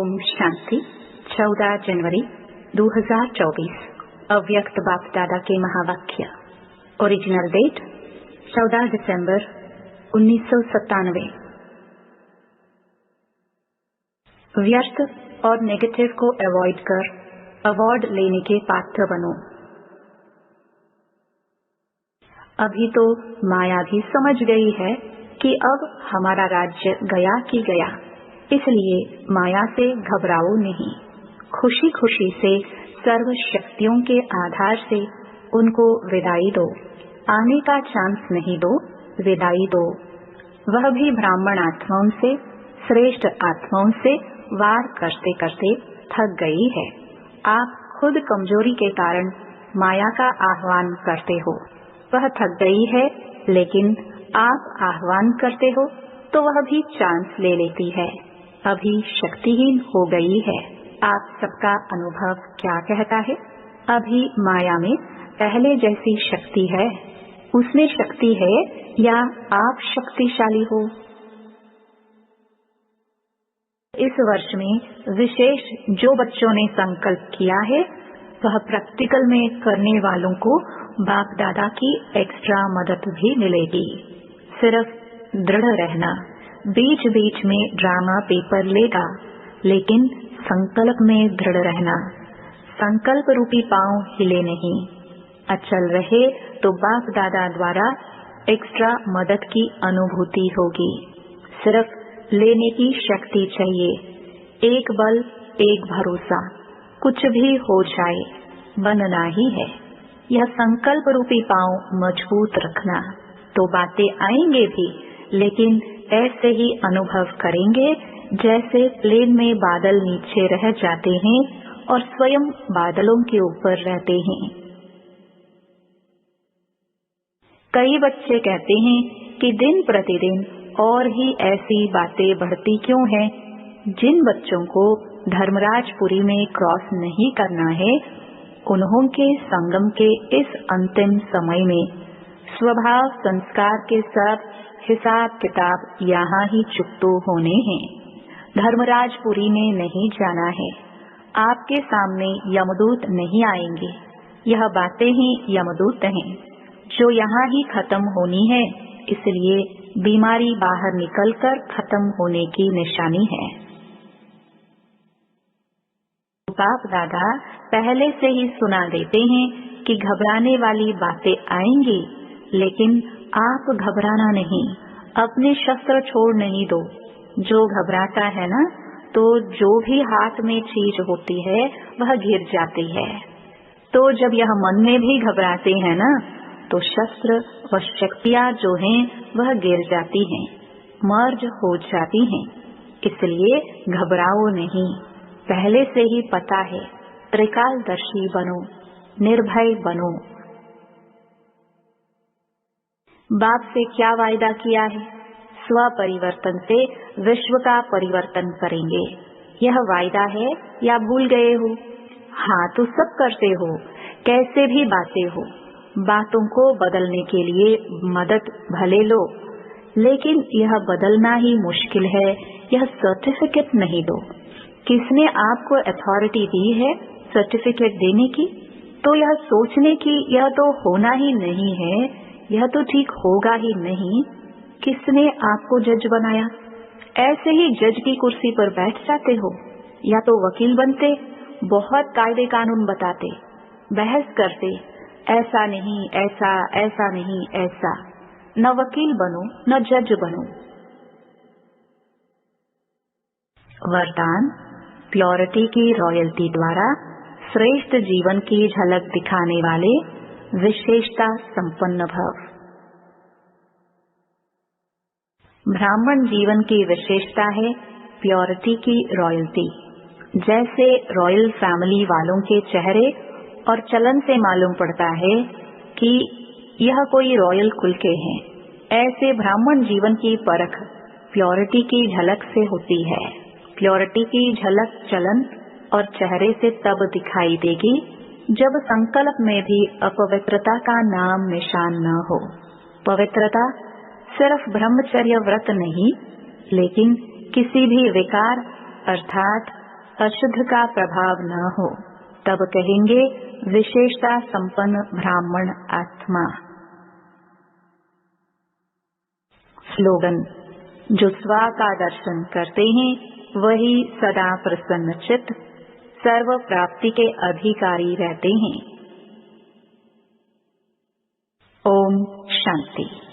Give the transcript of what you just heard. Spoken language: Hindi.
ओम शांति। 14 जनवरी 2024 अव्यक्त बाप दादा के महावाक्य। ओरिजिनल डेट 14 दिसंबर 1997। व्यर्थ और नेगेटिव को अवॉइड कर अवार्ड लेने के पात्र बनो। अभी तो माया भी समझ गई है कि अब हमारा राज्य गया कि गया, इसलिए माया से घबराओ नहीं। खुशी खुशी से सर्व शक्तियों के आधार से उनको विदाई दो। आने का चांस नहीं दो, विदाई दो। वह भी ब्राह्मण आत्माओं से, श्रेष्ठ आत्माओं से वार करते करते थक गई है। आप खुद कमजोरी के कारण माया का आह्वान करते हो। वह थक गई है, लेकिन आप आह्वान करते हो तो वह भी चांस ले लेती है। अभी शक्तिहीन हो गई है। आप सबका अनुभव क्या कहता है? अभी माया में पहले जैसी शक्ति है? उसमें शक्ति है या आप शक्तिशाली हो? इस वर्ष में विशेष जो बच्चों ने संकल्प किया है, वह प्रैक्टिकल में करने वालों को बाप दादा की एक्स्ट्रा मदद भी मिलेगी। सिर्फ दृढ़ रहना। बीच बीच में ड्रामा पेपर लेगा, लेकिन संकल्प में दृढ़ रहना। संकल्प रूपी पांव हिले नहीं। अचल रहे तो बाप दादा द्वारा एक्स्ट्रा मदद की अनुभूति होगी। सिर्फ लेने की शक्ति चाहिए। एक बल, एक भरोसा। कुछ भी हो जाए, बनना ही है। यह संकल्प रूपी पांव मजबूत रखना, तो बातें आएंगे भी, लेकिन ऐसे ही अनुभव करेंगे जैसे प्लेन में बादल नीचे रह जाते हैं और स्वयं बादलों के ऊपर रहते हैं। कई बच्चे कहते हैं कि दिन प्रतिदिन और ही ऐसी बातें बढ़ती क्यों हैं? जिन बच्चों को धर्मराजपुरी में क्रॉस नहीं करना है, उन्हों के संगम के इस अंतिम समय में स्वभाव संस्कार के सब हिसाब किताब यहाँ ही चुकतो होने हैं। धर्मराजपुरी में नहीं जाना है। आपके सामने यमदूत नहीं आएंगे। यह बातें ही यमदूत हैं जो यहाँ ही खत्म होनी है, इसलिए बीमारी बाहर निकलकर खत्म होने की निशानी है। बाप दादा पहले से ही सुना देते हैं कि घबराने वाली बातें आएंगी, लेकिन आप घबराना नहीं। अपने शस्त्र छोड़ नहीं दो। जो घबराता है ना, तो जो भी हाथ में चीज होती है वह गिर जाती है। तो जब यह मन में भी घबराते हैं ना, तो शस्त्र व शक्तियाँ जो हैं वह गिर जाती हैं, मर्ज हो जाती हैं। इसलिए घबराओ नहीं। पहले से ही पता है। त्रिकालदर्शी बनो, निर्भय बनो। बाप से क्या वायदा किया है? स्व परिवर्तन से विश्व का परिवर्तन करेंगे। यह वायदा है या भूल गए हो? हाँ तो सब करते हो, कैसे भी बातें हो। बातों को बदलने के लिए मदद भले लो, लेकिन यह बदलना ही मुश्किल है। यह सर्टिफिकेट नहीं दो। किसने आपको अथॉरिटी दी है सर्टिफिकेट देने की? तो यह सोचने की यह तो होना ही नहीं है, यह तो ठीक होगा ही नहीं। किसने आपको जज बनाया? ऐसे ही जज की कुर्सी पर बैठ जाते हो, या तो वकील बनते, बहुत कायदे कानून बताते, बहस करते, ऐसा नहीं ऐसा, ऐसा नहीं ऐसा। न वकील बनो, न जज बनो। वरदान प्योरिटी की रॉयल्टी द्वारा श्रेष्ठ जीवन की झलक दिखाने वाले विशेषता संपन्न भव। ब्राह्मण जीवन की विशेषता है प्योरिटी की रॉयल्टी। जैसे रॉयल फैमिली वालों के चेहरे और चलन से मालूम पड़ता है कि यह कोई रॉयल कुल के हैं, ऐसे ब्राह्मण जीवन की परख प्योरिटी की झलक से होती है। प्योरिटी की झलक चलन और चेहरे से तब दिखाई देगी जब संकल्प में भी अपवित्रता का नाम निशान न हो। पवित्रता सिर्फ ब्रह्मचर्य व्रत नहीं, लेकिन किसी भी विकार अर्थात अशुद्ध का प्रभाव न हो, तब कहेंगे विशेषता संपन्न ब्राह्मण आत्मा। स्लोगन: जो स्व का दर्शन करते हैं वही सदा प्रसन्न चित्त सर्व प्राप्ति के अधिकारी रहते हैं। ओम शांति।